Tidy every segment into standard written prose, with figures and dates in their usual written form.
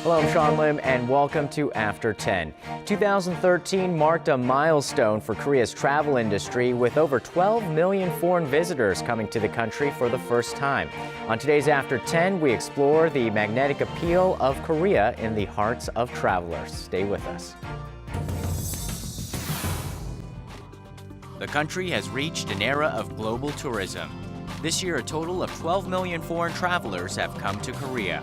Hello, I'm Sean Lim, and welcome to After 10. 2013 marked a milestone for Korea's travel industry, with over 12 million foreign visitors coming to the country for the first time. On today's After 10, we explore the magnetic appeal of Korea in the hearts of travelers. Stay with us. The country has reached an era of global tourism. This year, a total of 12 million foreign travelers have come to Korea.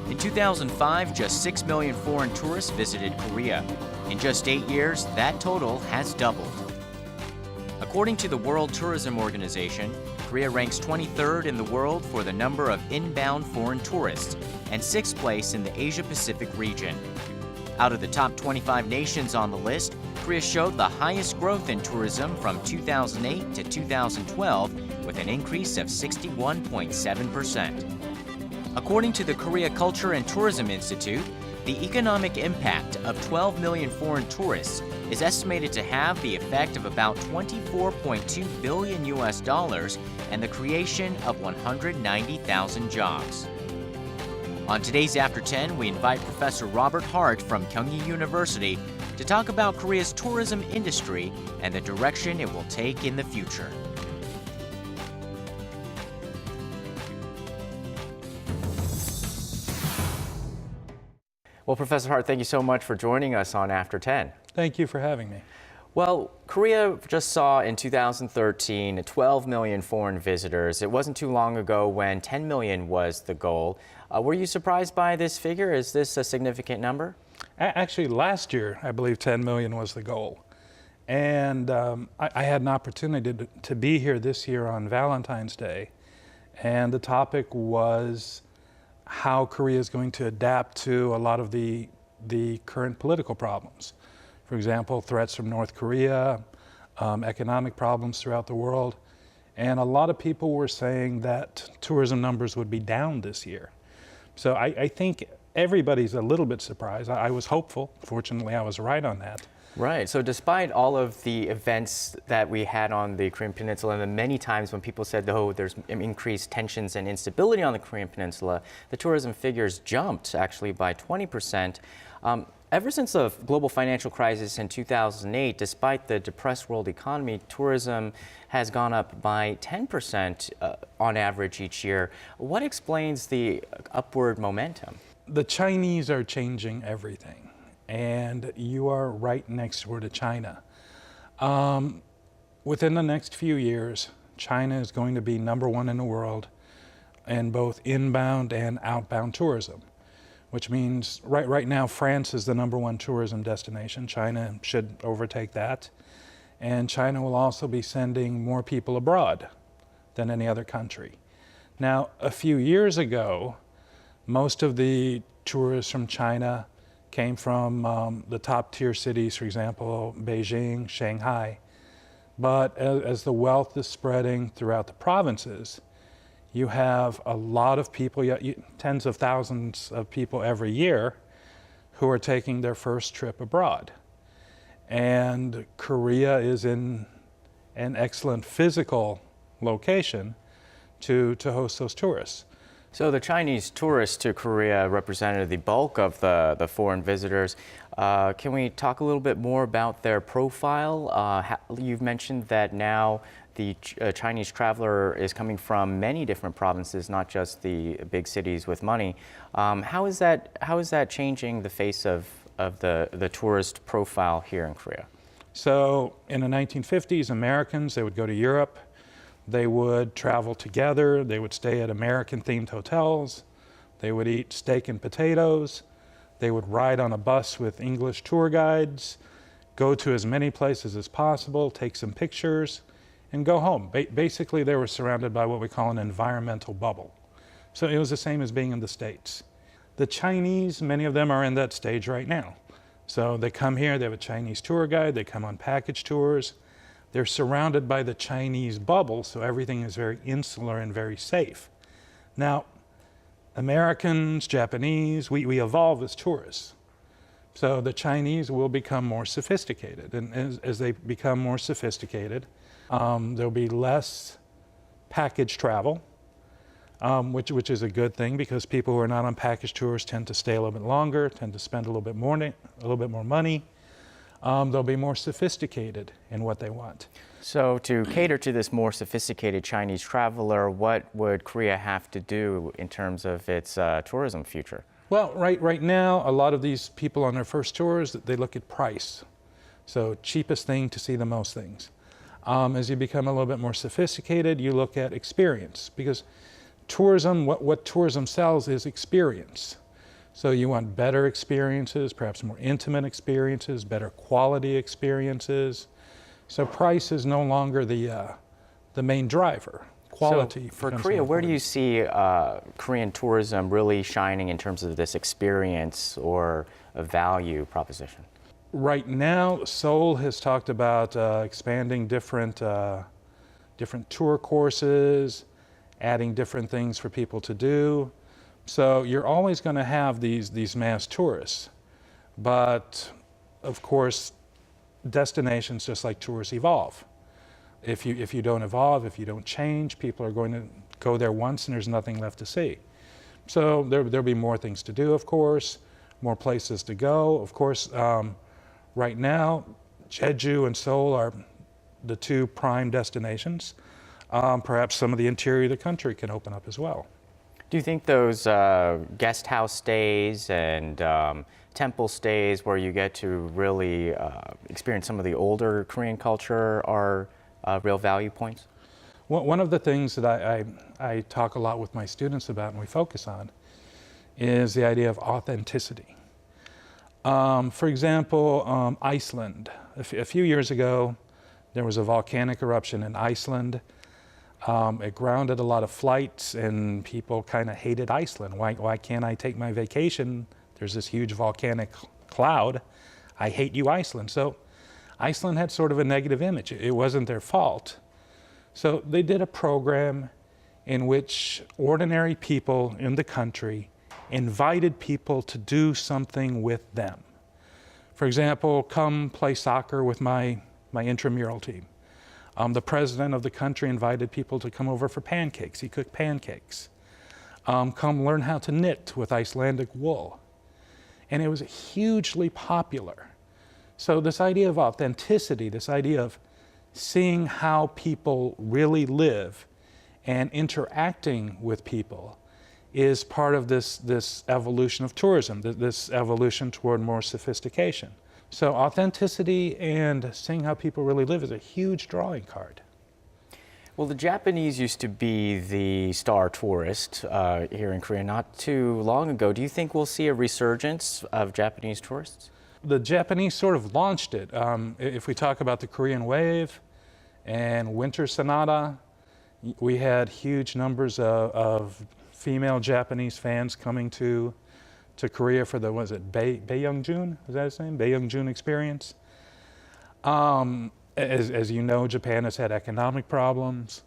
In 2005, just 6 million foreign tourists visited Korea. In just 8 years, that total has doubled. According to the World Tourism Organization, Korea ranks 23rd in the world for the number of inbound foreign tourists and 6th place in the Asia-Pacific region. Out of the top 25 nations on the list, Korea showed the highest growth in tourism from 2008 to 2012, with an increase of 61.7%. According to the Korea Culture and Tourism Institute, the economic impact of 12 million foreign tourists is estimated to have the effect of about $24.2 billion and the creation of 190,000 jobs. On today's After 10, we invite Professor Robert Hart from Kyunghee University to talk about Korea's tourism industry and the direction it will take in the future. Well, Professor Hart, thank you so much for joining us on After 10. Thank you for having me. Well, Korea just saw in 2013 12 million foreign visitors. It wasn't too long ago when 10 million was the goal. Were you surprised by this figure? Is this a significant number? Actually, last year, I believe 10 million was the goal. And I had an opportunity to be here this year on Valentine's Day. And the topic was how Korea is going to adapt to a lot of the current political problems. For example, threats from North Korea, economic problems throughout the world. And a lot of people were saying that tourism numbers would be down this year. So I think everybody's a little bit surprised. I was hopeful. Fortunately, I was right on that. Right. So despite all of the events that we had on the Korean Peninsula, and the many times when people said, oh, there's increased tensions and instability on the Korean Peninsula, the tourism figures jumped actually by 20%. Ever since the global financial crisis in 2008, despite the depressed world economy, tourism has gone up by 10% on average each year. What explains the upward momentum? The Chinese are changing everything. And you are right next door to China. Within the next few years, China is going to be #1 in the world in both inbound and outbound tourism, which means right now France is the #1 tourism destination. China should overtake that. And China will also be sending more people abroad than any other country. Now, a few years ago, most of the tourists from China came from the top tier cities, for example, Beijing, Shanghai. But as the wealth is spreading throughout the provinces, you have a lot of people, tens of thousands of people every year, who are taking their first trip abroad. And Korea is in an excellent physical location to host those tourists. So the Chinese tourists to Korea represented the bulk of the foreign visitors. Can we talk a little bit more about their profile? You've mentioned that now the Chinese traveler is coming from many different provinces, not just the big cities with money. How is that changing the face of the tourist profile here in Korea? So in the 1950s, Americans, they would go to Europe. They would travel together, they would stay at American-themed hotels, they would eat steak and potatoes, they would ride on a bus with English tour guides, go to as many places as possible, take some pictures, and go home. Basically, they were surrounded by what we call an environmental bubble. So it was the same as being in the States. The Chinese, many of them are in that stage right now. So they come here, they have a Chinese tour guide, they come on package tours. They're surrounded by the Chinese bubble, so everything is very insular and very safe. Now, Americans, Japanese, we evolve as tourists. So the Chinese will become more sophisticated. And as they become more sophisticated, there'll be less package travel. which is a good thing because people who are not on package tours tend to stay a little bit longer, tend to spend a little bit more money. They'll be more sophisticated in what they want. So to cater to this more sophisticated Chinese traveler, what would Korea have to do in terms of its tourism future? Well, right now, a lot of these people on their first tours, they look at price. So cheapest thing to see the most things. As you become a little bit more sophisticated, you look at experience because tourism, what tourism sells is experience. So you want better experiences, perhaps more intimate experiences, better quality experiences. So price is no longer the main driver. Quality. So for Korea, where do you see Korean tourism really shining in terms of this experience or a value proposition? Right now, Seoul has talked about expanding different tour courses, adding different things for people to do. So you're always going to have these mass tourists. But of course, destinations, just like tours, evolve. If you don't evolve, if you don't change, people are going to go there once and there's nothing left to see. So there'll be more things to do, of course, more places to go. Of course, right now, Jeju and Seoul are the two prime destinations. Perhaps some of the interior of the country can open up as well. Do you think those guest house stays and temple stays where you get to really experience some of the older Korean culture are real value points? One of the things that I talk a lot with my students about and we focus on is the idea of authenticity. For example, Iceland. A few years ago, there was a volcanic eruption in Iceland. It grounded a lot of flights and people kind of hated Iceland. Why can't I take my vacation? There's this huge volcanic cloud. I hate you, Iceland. So Iceland had sort of a negative image. It wasn't their fault. So they did a program in which ordinary people in the country invited people to do something with them. For example, come play soccer with my intramural team. The president of the country invited people to come over for pancakes. He cooked pancakes. Come learn how to knit with Icelandic wool. And it was hugely popular. So this idea of authenticity, this idea of seeing how people really live and interacting with people is part of this evolution of tourism, this evolution toward more sophistication. So authenticity and seeing how people really live is a huge drawing card. Well, the Japanese used to be the star tourist here in Korea not too long ago. Do you think we'll see a resurgence of Japanese tourists? The Japanese sort of launched it. If we talk about the Korean Wave and Winter Sonata, we had huge numbers of female Japanese fans coming to Korea for the, was it Baeyeongjun? Was that his name? Baeyeongjun experience. As you know, Japan has had economic problems.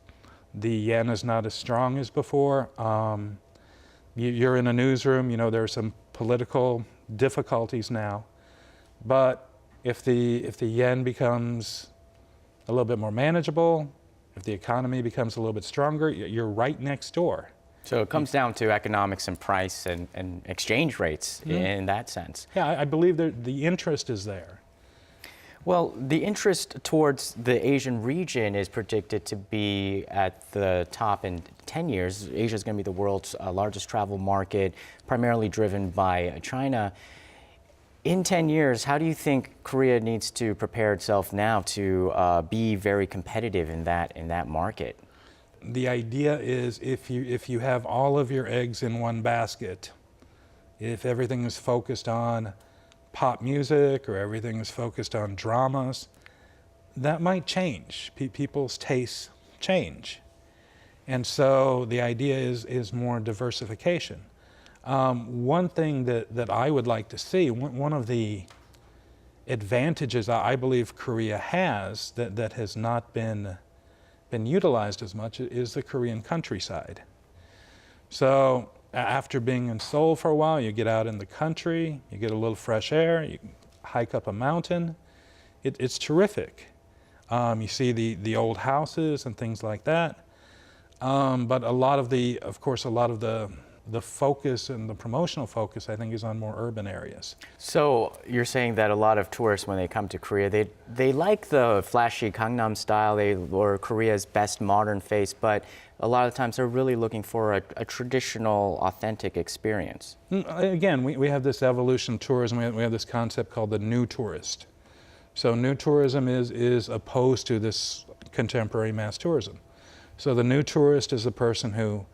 The yen is not as strong as before. You're in a newsroom, you know there are some political difficulties now. But if the yen becomes a little bit more manageable, if the economy becomes a little bit stronger, you're right next door. So it comes down to economics and price and exchange rates in that sense. Yeah, I believe that the interest is there. Well, the interest towards the Asian region is predicted to be at the top in 10 years. Asia is going to be the world's largest travel market, primarily driven by China. In 10 years, how do you think Korea needs to prepare itself now to be very competitive in that market? The idea is if you have all of your eggs in one basket, if everything is focused on pop music or everything is focused on dramas, that might change. People's tastes change. And so the idea is more diversification. One thing that I would like to see, one of the advantages I believe Korea has that has not been utilized as much is the Korean countryside. So after being in Seoul for a while, you get out in the country, you get a little fresh air, you hike up a mountain. It's terrific. You see the old houses and things like that. But a lot of the focus and the promotional focus, I think, is on more urban areas. So you're saying that a lot of tourists, when they come to Korea, they like the flashy Gangnam style, or Korea's best modern face, but a lot of times they're really looking for a traditional, authentic experience. Again, we have this evolution of tourism. We have this concept called the new tourist. So new tourism is opposed to this contemporary mass tourism. So the new tourist is the person who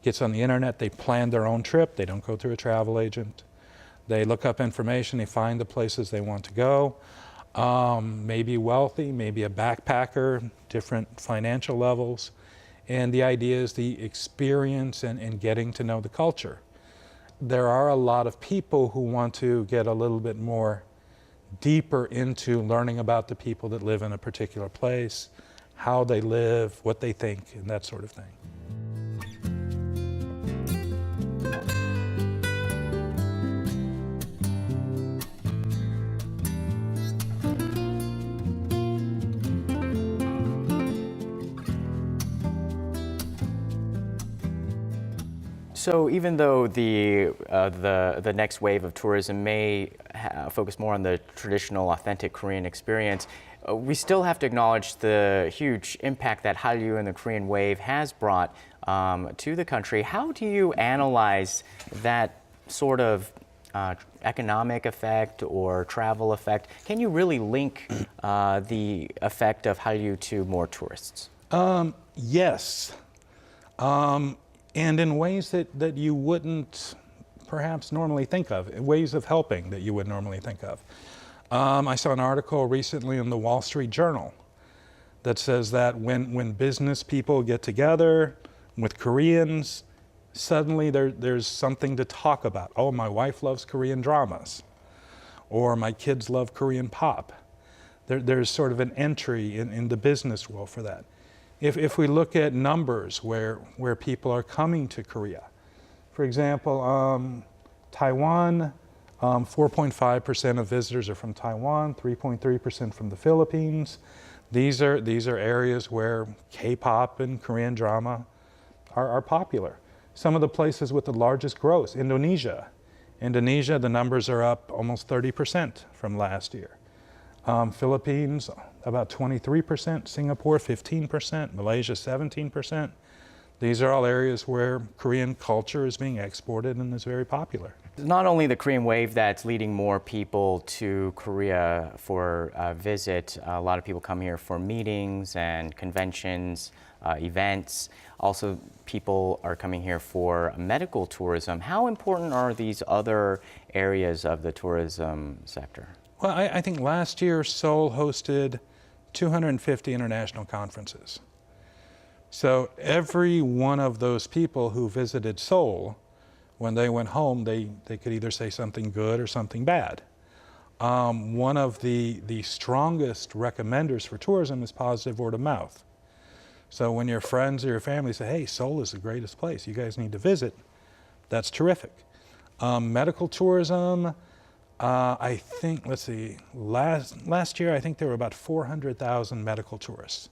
gets on the internet, they plan their own trip, they don't go through a travel agent. They look up information, they find the places they want to go. Maybe wealthy, maybe a backpacker, different financial levels. And the idea is the experience and getting to know the culture. There are a lot of people who want to get a little bit more deeper into learning about the people that live in a particular place, how they live, what they think, and that sort of thing. So even though the next wave of tourism may focus more on the traditional, authentic Korean experience, we still have to acknowledge the huge impact that Hallyu and the Korean wave has brought to the country. How do you analyze that sort of economic effect or travel effect? Can you really link the effect of Hallyu to more tourists? Yes. And in ways that you wouldn't perhaps normally think of, ways of helping that you would normally think of. I saw an article recently in the Wall Street Journal that says that when business people get together with Koreans, suddenly there's something to talk about. Oh, my wife loves Korean dramas, or my kids love Korean pop. There's sort of an entry in the business world for that. If we look at numbers where people are coming to Korea, for example, Taiwan, 4.5% of visitors are from Taiwan, 3.3% from the Philippines. These are areas where K-pop and Korean drama are popular. Some of the places with the largest growth, Indonesia, the numbers are up almost 30% from last year. Philippines, about 23%, Singapore, 15%, Malaysia, 17%. These are all areas where Korean culture is being exported and is very popular. Not only the Korean wave that's leading more people to Korea for a visit, a lot of people come here for meetings and conventions, events. Also, people are coming here for medical tourism. How important are these other areas of the tourism sector? Well, I think last year Seoul hosted 250 international conferences. So every one of those people who visited Seoul, when they went home, they could either say something good or something bad. One of the strongest recommenders for tourism is positive word of mouth. So when your friends or your family say, hey, Seoul is the greatest place, you guys need to visit, that's terrific. Medical tourism, I think, let's see, last year I think there were about 400,000 medical tourists.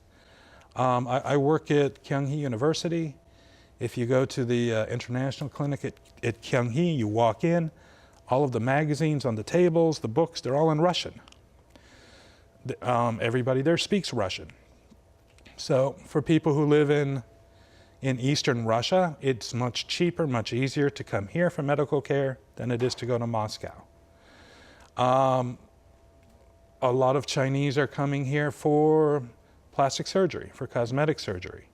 I work at Kyunghee University. If you go to the international clinic at Kyunghee, you walk in, all of the magazines on the tables, the books, they're all in Russian. Everybody there speaks Russian. So for people who live in Eastern Russia, it's much cheaper, much easier to come here for medical care than it is to go to Moscow. A lot of Chinese are coming here for plastic surgery, for cosmetic surgery.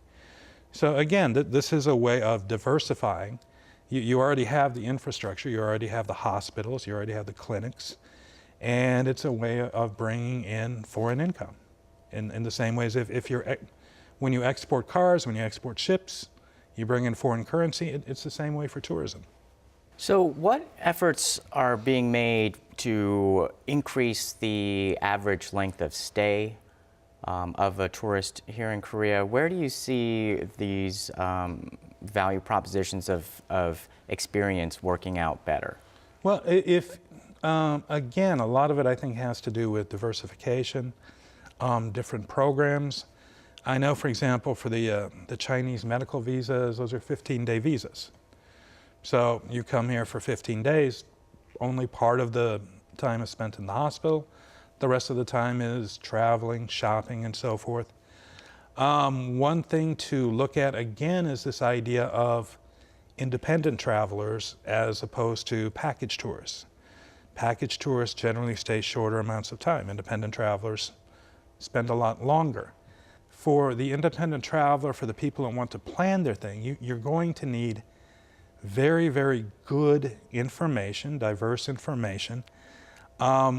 So again, this is a way of diversifying. You already have the infrastructure, you already have the hospitals, you already have the clinics, and it's a way of bringing in foreign income. In the same ways, when you export cars, when you export ships, you bring in foreign currency, it's the same way for tourism. So what efforts are being made to increase the average length of stay of a tourist here in Korea? Where do you see these value propositions of experience working out better? Well, again, a lot of it I think has to do with diversification, different programs. I know, for example, for the Chinese medical visas, those are 15-day visas. So you come here for 15 days, only part of the time is spent in the hospital. The rest of the time is traveling, shopping, and so forth. One thing to look at again is this idea of independent travelers as opposed to package tourists. Package tourists generally stay shorter amounts of time. Independent travelers spend a lot longer. For the independent traveler, for the people that want to plan their thing, you're going to need very, very good information, diverse information,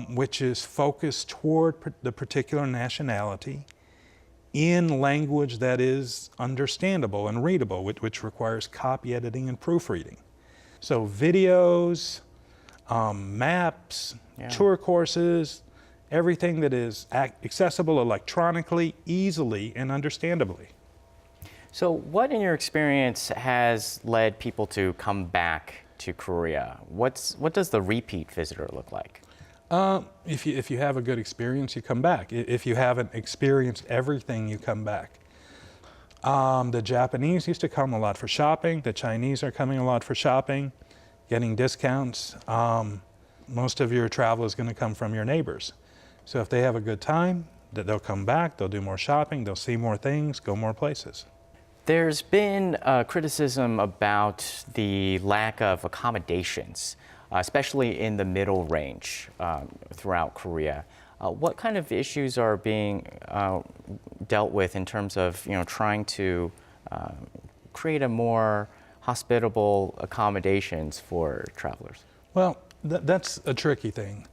which is focused toward the particular nationality in language that is understandable and readable, which requires copy editing and proofreading. So videos, maps, tour courses, everything that is accessible electronically, easily, and understandably. So what in your experience has led people to come back to Korea? What does the repeat visitor look like? If you have a good experience, you come back. If you haven't experienced everything, you come back. The Japanese used to come a lot for shopping. The Chinese are coming a lot for shopping, getting discounts. Most of your travel is going to come from your neighbors. So if they have a good time, they'll come back, they'll do more shopping, they'll see more things, go more places. There's been criticism about the lack of accommodations, especially in the middle range throughout Korea. What kind of issues are being dealt with in terms of trying to create a more hospitable accommodations for travelers? Well, that's a tricky thing.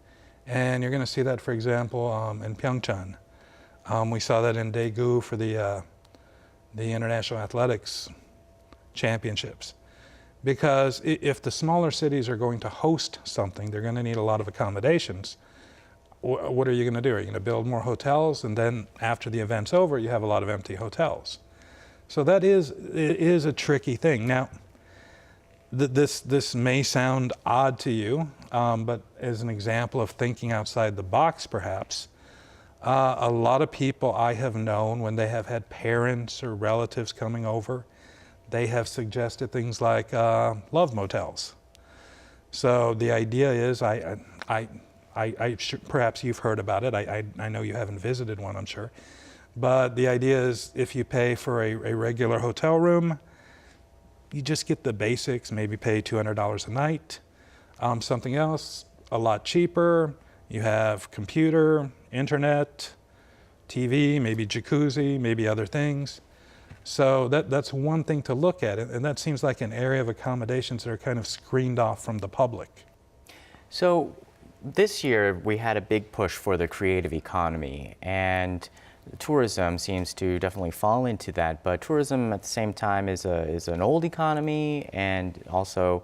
And you're going to see that, for example, in Pyeongchang. We saw that in Daegu for the International Athletics Championships. Because if the smaller cities are going to host something, they're going to need a lot of accommodations. What are you going to do? Are you going to build more hotels? And then after the event's over, you have a lot of empty hotels. So it is a tricky thing. Now, this may sound odd to you, but as an example of thinking outside the box, perhaps, a lot of people I have known, when they have had parents or relatives coming over, they have suggested things like love motels. So the idea is, perhaps you've heard about it. I know you haven't visited one, I'm sure. But the idea is, if you pay for a regular hotel room, you just get the basics, maybe pay $200 a night. Something else, a lot cheaper. You have computer, internet, TV, maybe jacuzzi, maybe other things. So that's one thing to look at, and that seems like an area of accommodations that are kind of screened off from the public. So this year we had a big push for the creative economy, and tourism seems to definitely fall into that. But tourism at the same time is an old economy, and also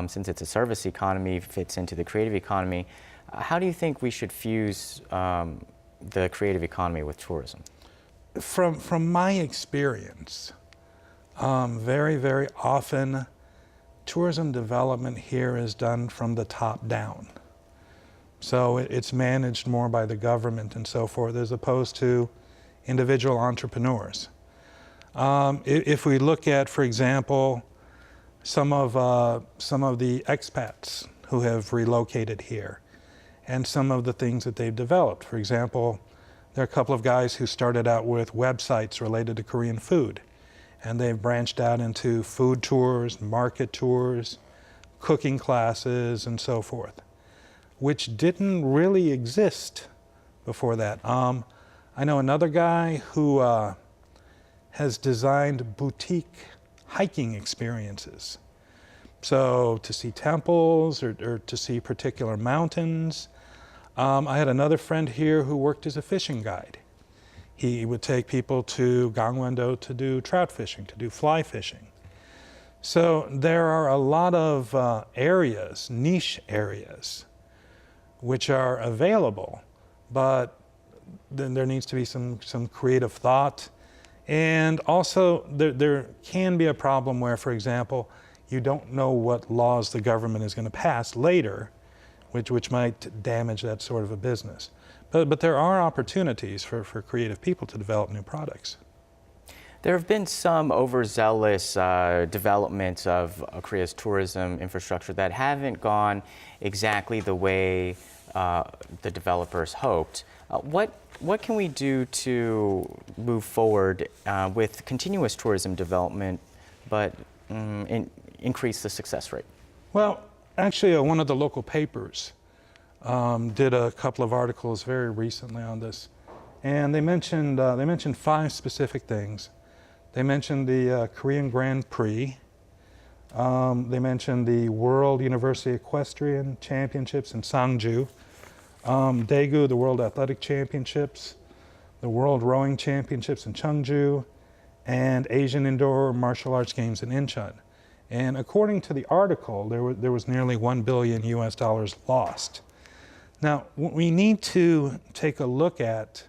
since it's a service economy, fits into the creative economy. How do you think we should fuse the creative economy with tourism? From my experience, very, very often tourism development here is done from the top down. So it's managed more by the government and so forth, as opposed to individual entrepreneurs. If we look at, for example, some of the expats who have relocated here, and some of the things that they've developed. For example, there are a couple of guys who started out with websites related to Korean food, and they've branched out into food tours, market tours, cooking classes, and so forth, which didn't really exist before that. I know another guy who has designed boutique hiking experiences. So to see temples or to see particular mountains. I had another friend here who worked as a fishing guide. He would take people to Gangwon-do to do trout fishing, to do fly fishing. So there are a lot of areas, niche areas, which are available, but then there needs to be some creative thought. And also there can be a problem where, for example, you don't know what laws the government is going to pass later, which might damage that sort of a business. But there are opportunities for creative people to develop new products. There have been some overzealous developments of Korea's tourism infrastructure that haven't gone exactly the way the developers hoped. What can we do to move forward with continuous tourism development, but increase the success rate? Well, actually, one of the local papers did a couple of articles very recently on this, and they mentioned 5 specific things. They mentioned the Korean Grand Prix. They mentioned the World University Equestrian Championships in Sangju, Daegu, the World Athletic Championships, the World Rowing Championships in Cheongju, and Asian Indoor Martial Arts Games in Incheon. And according to the article, there was nearly $1 billion lost. Now, we need to take a look at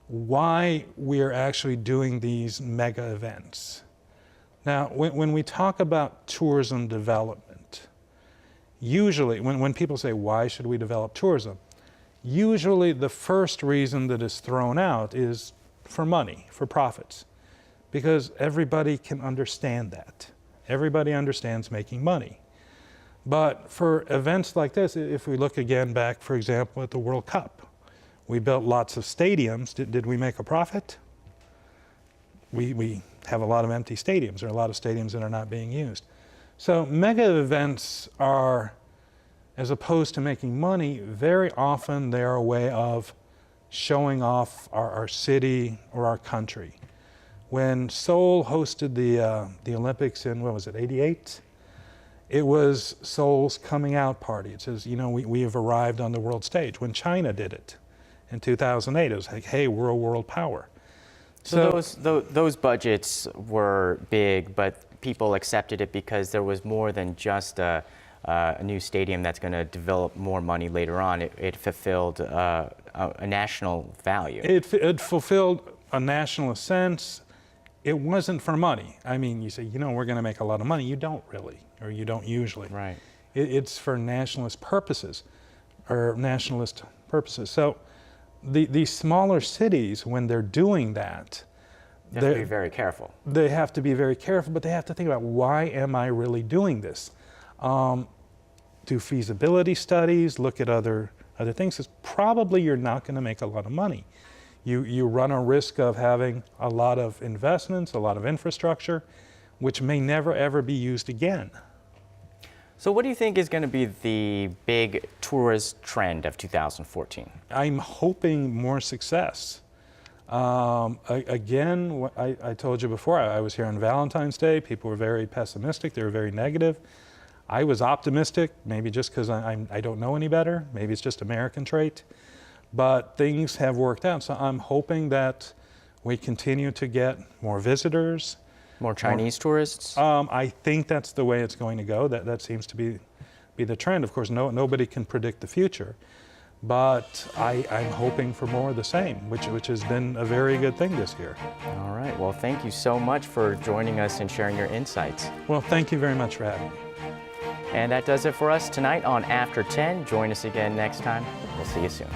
why we are actually doing these mega events. Now, when we talk about tourism development, usually when people say, why should we develop tourism? Usually the first reason that is thrown out is for money, for profits, because everybody can understand that. Everybody understands making money. But for events like this, if we look again back, for example, at the World Cup, we built lots of stadiums. Did we make a profit? We have a lot of empty stadiums, or a lot of stadiums that are not being used. So mega events are, as opposed to making money, very often they're a way of showing off our city or our country. When Seoul hosted the Olympics in, what was it, 88? It was Seoul's coming out party. It says, you know, we have arrived on the world stage. When China did it in 2008, it was like, hey, we're a world power. So those budgets were big, but people accepted it because there was more than just a new stadium that's going to develop more money later on. It fulfilled a national value. It fulfilled a national sense. It wasn't for money. I mean, you say, you know, we're going to make a lot of money. You don't really, or you don't usually. Right. It's for nationalist purposes, So these smaller cities, when they're doing that, they have to be very careful. They have to be very careful, but they have to think about, why am I really doing this? Do feasibility studies, look at other things, because probably you're not going to make a lot of money. You run a risk of having a lot of investments, a lot of infrastructure, which may never ever be used again. So what do you think is going to be the big tourist trend of 2014? I'm hoping more success. Again, I told you before, I was here on Valentine's Day. People were very pessimistic. They were very negative. I was optimistic, maybe just because I don't know any better. Maybe it's just American trait. But things have worked out. So I'm hoping that we continue to get more visitors. More Chinese tourists? I think that's the way it's going to go. That seems to be the trend. Of course, nobody can predict the future. But I'm hoping for more of the same, which has been a very good thing this year. All right. Well, thank you so much for joining us and sharing your insights. Well, thank you very much for having me. And that does it for us tonight on After 10. Join us again next time. We'll see you soon.